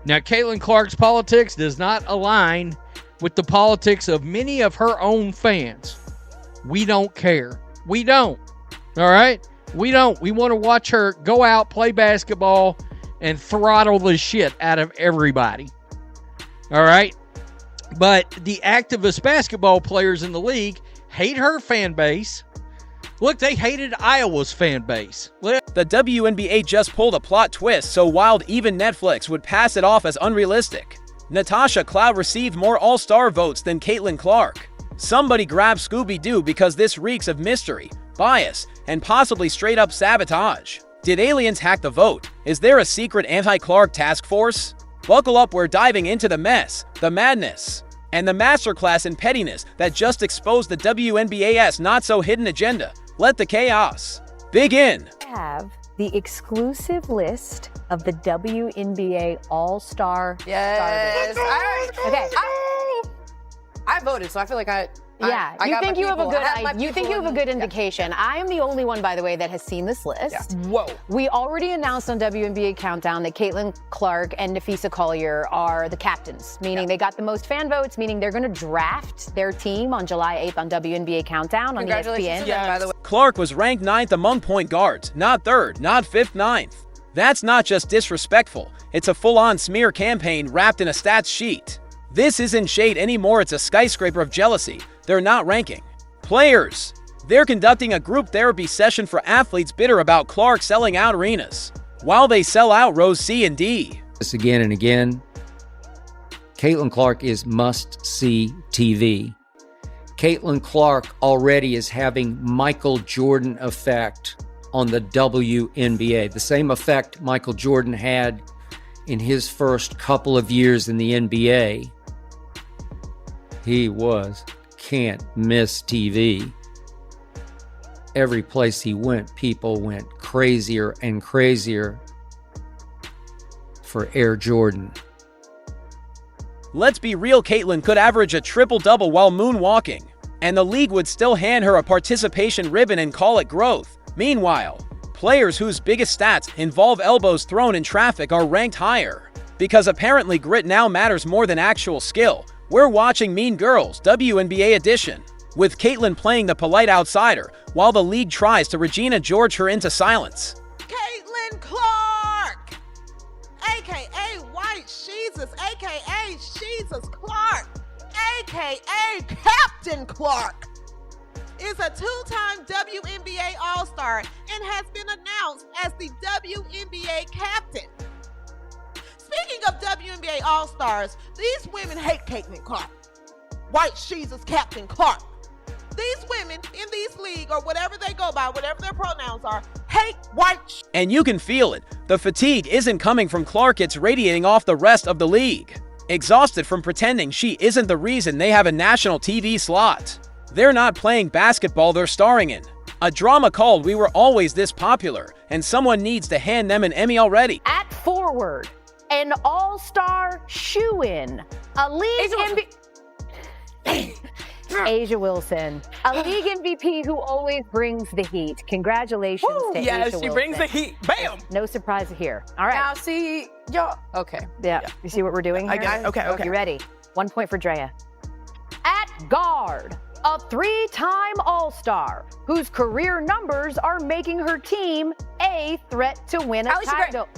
Now, Caitlin Clark's politics does not align with the politics of many of her own fans. We don't care. We don't. All right? We don't. We want to watch her go out, play basketball, and throttle the shit out of everybody. All right? But the activist basketball players in the league hate her fan base. Look, they hated Iowa's fan base. The WNBA just pulled a plot twist so wild even Netflix would pass it off as unrealistic. Natasha Cloud received more All-Star votes than Caitlin Clark. Somebody grab Scooby-Doo because this reeks of mystery, bias, and possibly straight-up sabotage. Did aliens hack the vote? Is there a secret anti-Clark task force? Buckle up, we're diving into the mess, the madness, and the masterclass in pettiness that just exposed the WNBA's not-so-hidden agenda. Let the chaos begin. Have the exclusive list of the WNBA All-Star. Yes. Okay. I voted, so I feel like I you think you have a good Yeah. indication. I am the only one, by the way, that has seen this list. Yeah. Whoa. We already announced on WNBA Countdown that Caitlin Clark and Nafisa Collier are the captains, meaning they got the most fan votes, meaning they're going to draft their team on July 8th on WNBA Countdown on Congratulations ESPN. to them, by the way. Clark was ranked 9th among point guards, not 3rd, not 5th, 9th. That's not just disrespectful, it's a full-on smear campaign wrapped in a stats sheet. This isn't shade anymore, it's a skyscraper of jealousy. They're not ranking players. They're conducting a group therapy session for athletes bitter about Clark selling out arenas, while they sell out rows C and D. This again and again. Caitlin Clark is must-see TV. Caitlin Clark already is having Michael Jordan effect on the WNBA. The same effect Michael Jordan had in his first couple of years in the NBA. He was can't miss TV. Every place he went, people went crazier and crazier for Air Jordan. Let's be real, Caitlin could average a triple-double while moonwalking, and the league would still hand her a participation ribbon and call it growth. Meanwhile, players whose biggest stats involve elbows thrown in traffic are ranked higher, because apparently grit now matters more than actual skill. We're watching Mean Girls, WNBA edition, with Caitlin playing the polite outsider, while the league tries to Regina George her into silence. Caitlin Clark, a.k.a. White Jesus, a.k.a. Jesus Clark, a.k.a. Captain Clark, is a two-time WNBA All-Star and has been announced as the WNBA captain. Speaking of WNBA All-Stars, these women hate Caitlin Clark. White Jesus Captain Clark. These women in these league, or whatever they go by, whatever their pronouns are, hate white. And you can feel it. The fatigue isn't coming from Clark, it's radiating off the rest of the league. Exhausted from pretending she isn't the reason they have a national TV slot. They're not playing basketball, they're starring in a drama called We Were Always This Popular, and someone needs to hand them an Emmy already. At forward, an all-star shoe-in, a league MVP. Asia Wilson, a league MVP who always brings the heat. Congratulations to Asia Wilson. She brings the heat. Bam! No surprise here. All right. Now, see, y'all. Okay. Yeah. You see what we're doing here? I got it. Okay. You ready? 1 point for Drea. At guard, a three-time All-Star whose career numbers are making her team a threat to win a title.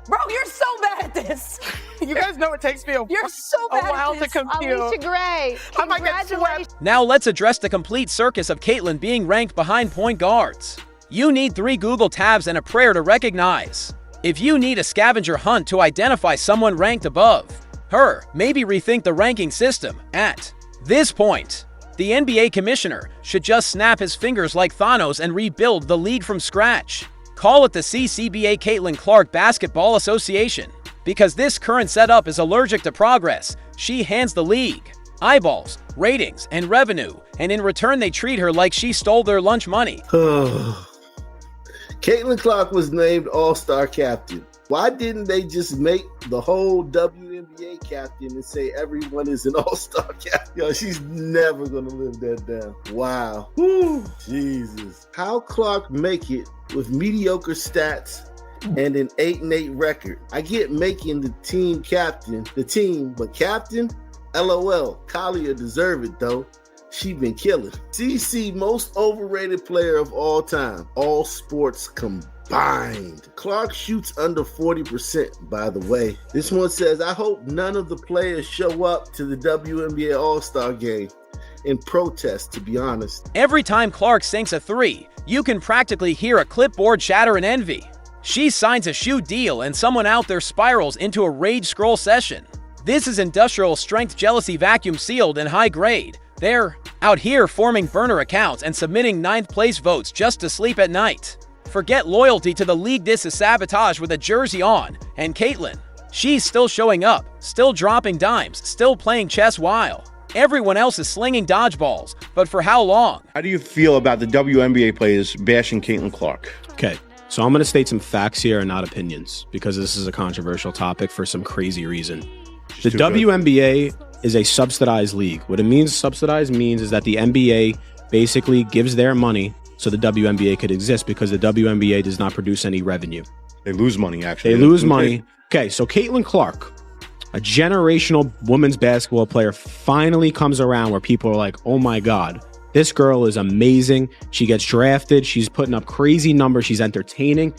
Bro, you're so bad at this. You guys know it takes me a while to compute. Alicia Gray, I might get swept. Now let's address the complete circus of Caitlin being ranked behind point guards. You need 3 Google tabs and a prayer to recognize. If you need a scavenger hunt to identify someone ranked above her, maybe rethink the ranking system. At this point, the NBA commissioner should just snap his fingers like Thanos and rebuild the league from scratch. Call it the CCBA Caitlin Clark Basketball Association, because this current setup is allergic to progress. She hands the league eyeballs, ratings, and revenue, and in return they treat her like she stole their lunch money. Caitlin Clark was named All-Star captain. Why didn't they just make the whole WNBA captain and say everyone is an All-Star captain? Yo, she's never going to live that down. Wow. Whew. Jesus. How Clark make it with mediocre stats and an 8-8 record. I get making the team, but captain? LOL, Collier deserve it though. She been killing. CC, most overrated player of all time, all sports combined. Clark shoots under 40%, by the way. This one says, I hope none of the players show up to the WNBA All-Star game in protest, to be honest. Every time Clark sinks a three, you can practically hear a clipboard shatter in envy. She signs a shoe deal and someone out there spirals into a rage scroll session. This is industrial strength jealousy vacuum sealed and high grade. They're out here forming burner accounts and submitting 9th place votes just to sleep at night. Forget loyalty to the league. This is sabotage with a jersey on. And Caitlyn, she's still showing up, still dropping dimes, still playing chess while everyone else is slinging dodgeballs. But for how long? How do you feel about the WNBA players bashing Caitlyn Clark? Okay, so I'm going to state some facts here and not opinions because this is a controversial topic for some crazy reason. The WNBA is a subsidized league. What it means subsidized means is that the NBA basically gives their money so the WNBA could exist because the WNBA does not produce any revenue. They lose money, actually. They lose money. Okay, so Caitlyn Clark, a generational women's basketball player, finally comes around where people are like, oh my God, this girl is amazing. She gets drafted. She's putting up crazy numbers. She's entertaining.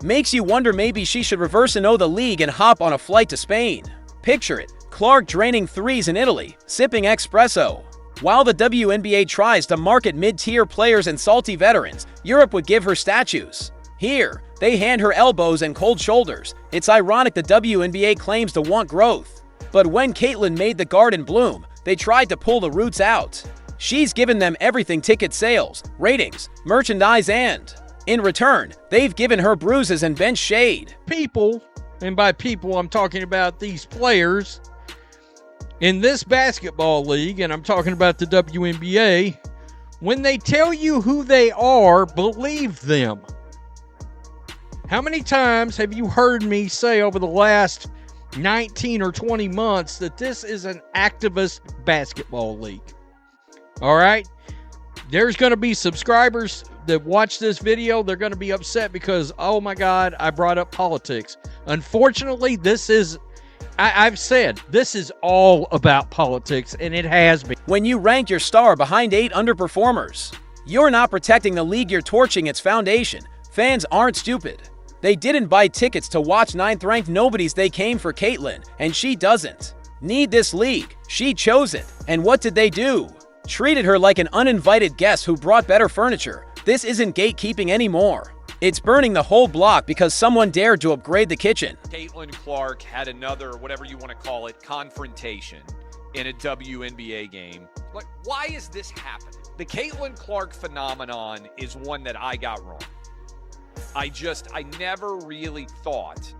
Makes you wonder maybe she should reverse and the league and hop on a flight to Spain. Picture it, Clark draining threes in Italy, sipping espresso. While the WNBA tries to market mid-tier players and salty veterans, Europe would give her statues. Here, they hand her elbows and cold shoulders. It's ironic the WNBA claims to want growth. But when Caitlyn made the garden bloom, they tried to pull the roots out. She's given them everything: ticket sales, ratings, merchandise, and in return, they've given her bruises and bench shade. People, and by people I'm talking about these players in this basketball league, and I'm talking about the WNBA, when they tell you who they are, believe them. How many times have you heard me say over the last 19 or 20 months that this is an activist basketball league? All right? There's going to be subscribers that watch this video. They're going to be upset because, oh my God, I brought up politics. Unfortunately, this is, I've said, this is all about politics, and it has been. When you rank your star behind 8 underperformers, you're not protecting the league, you're torching its foundation. Fans aren't stupid. They didn't buy tickets to watch 9th-ranked nobodies. They came for Caitlyn, and she doesn't need this league. She chose it. And what did they do? Treated her like an uninvited guest who brought better furniture. This isn't gatekeeping anymore. It's burning the whole block because someone dared to upgrade the kitchen. Caitlyn Clark had another, whatever you want to call it, confrontation in a WNBA game. Like, why is this happening? The Caitlyn Clark phenomenon is one that I got wrong. I never really thought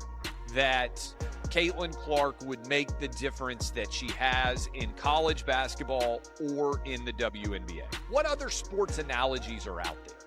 that Caitlyn Clark would make the difference that she has in college basketball or in the WNBA. What other sports analogies are out there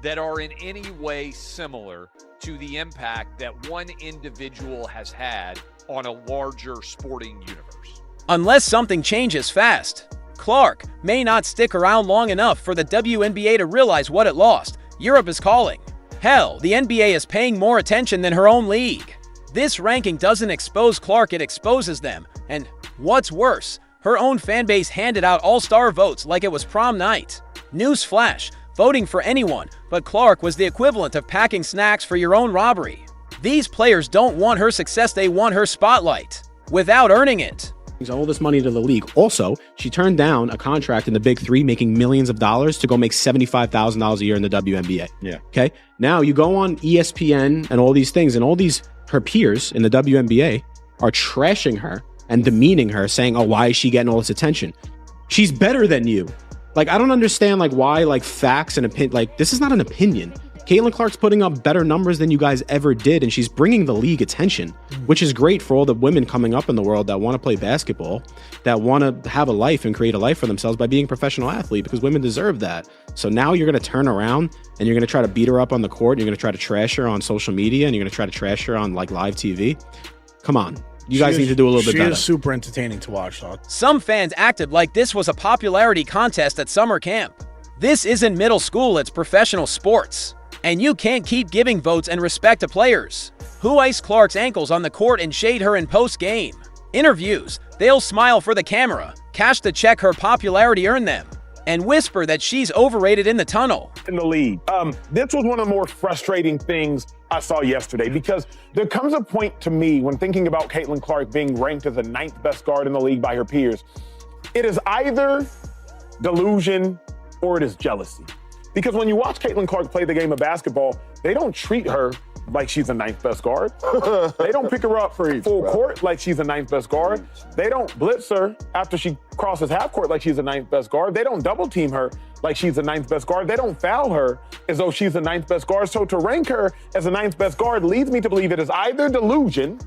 that are in any way similar to the impact that one individual has had on a larger sporting universe? Unless something changes fast, Clark may not stick around long enough for the WNBA to realize what it lost. Europe is calling. Hell, the NBA is paying more attention than her own league. This ranking doesn't expose Clark, it exposes them. And what's worse, her own fanbase handed out all-star votes like it was prom night. Newsflash, voting for anyone but Clark was the equivalent of packing snacks for your own robbery. These players don't want her success, they want her spotlight, without earning it. All this money to the league. Also, she turned down a contract in the Big Three, making millions of dollars to go make $75,000 a year in the WNBA. Yeah. Okay. Now you go on ESPN and all these things, and all these her peers in the WNBA are trashing her and demeaning her, saying, "Oh, why is she getting all this attention? She's better than you." Like, I don't understand why facts and opinion. This is not an opinion. Caitlyn Clark's putting up better numbers than you guys ever did, and she's bringing the league attention, which is great for all the women coming up in the world that want to play basketball, that want to have a life and create a life for themselves by being a professional athlete, because women deserve that. So now you're going to turn around and you're going to try to beat her up on the court, and you're going to try to trash her on social media, and you're going to try to trash her on live TV. Come on. You guys need to do a little bit better. She is super entertaining to watch, though. Some fans acted like this was a popularity contest at summer camp. This isn't middle school, it's professional sports. And you can't keep giving votes and respect to players who ice Clark's ankles on the court and shade her in post-game interviews. They'll smile for the camera, cash the check her popularity earned them, and whisper that she's overrated in the tunnel. In the league. This was one of the more frustrating things I saw yesterday, because there comes a point to me when thinking about Caitlin Clark being ranked as the 9th best guard in the league by her peers. It is either delusion or it is jealousy. Because when you watch Caitlin Clark play the game of basketball, they don't treat her like she's the 9th best guard. They don't pick her up full court like she's the 9th best guard. They don't blitz her after she crosses half court like she's the 9th best guard. They don't double team her like she's the 9th best guard. They don't foul her as though she's the 9th best guard. So to rank her as the 9th best guard leads me to believe it is either delusion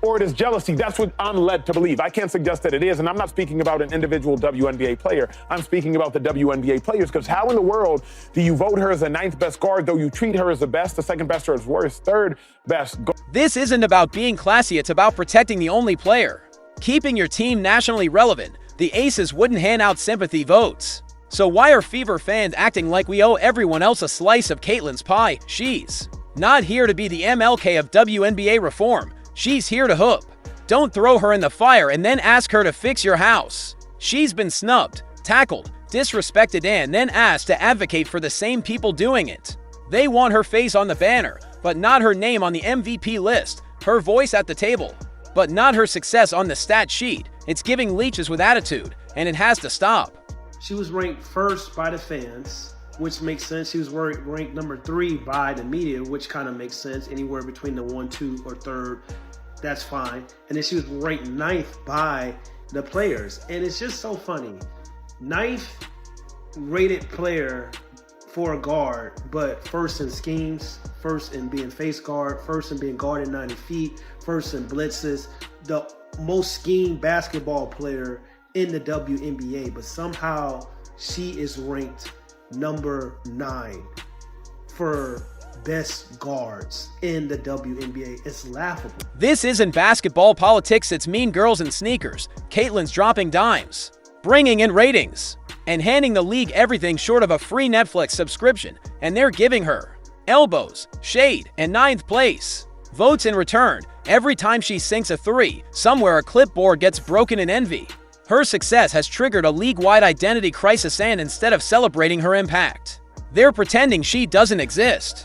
or it is jealousy. That's what I'm led to believe. I can't suggest that it is, and I'm not speaking about an individual WNBA player. I'm speaking about the WNBA players, because how in the world do you vote her as the 9th best guard, though you treat her as the best, the 2nd best, or as worst, 3rd best? This isn't about being classy, it's about protecting the only player. Keeping your team nationally relevant, the Aces wouldn't hand out sympathy votes. So why are Fever fans acting like we owe everyone else a slice of Caitlin's pie? She's not here to be the MLK of WNBA reform. She's here to hoop. Don't throw her in the fire and then ask her to fix your house. She's been snubbed, tackled, disrespected, and then asked to advocate for the same people doing it. They want her face on the banner, but not her name on the MVP list, her voice at the table, but not her success on the stat sheet. It's giving leeches with attitude, and it has to stop. She was ranked 1st by the fans, which makes sense. She was ranked number 3 by the media, which kind of makes sense. Anywhere between the 1, 2, or 3rd, that's fine. And then she was ranked 9th by the players. And it's just so funny. 9th rated player for a guard, but 1st in schemes, 1st in being face guard, 1st in being guarded 90 feet, 1st in blitzes, the most schemed basketball player in the WNBA, but somehow she is ranked number 9 for best guards in the WNBA. It's laughable. This isn't basketball politics, it's mean girls in sneakers. Caitlin's dropping dimes, bringing in ratings, and handing the league everything short of a free Netflix subscription, and they're giving her elbows, shade, and 9th place votes in return. Every time she sinks a 3, somewhere a clipboard gets broken in envy. Her success has triggered a league-wide identity crisis, and instead of celebrating her impact, they're pretending she doesn't exist.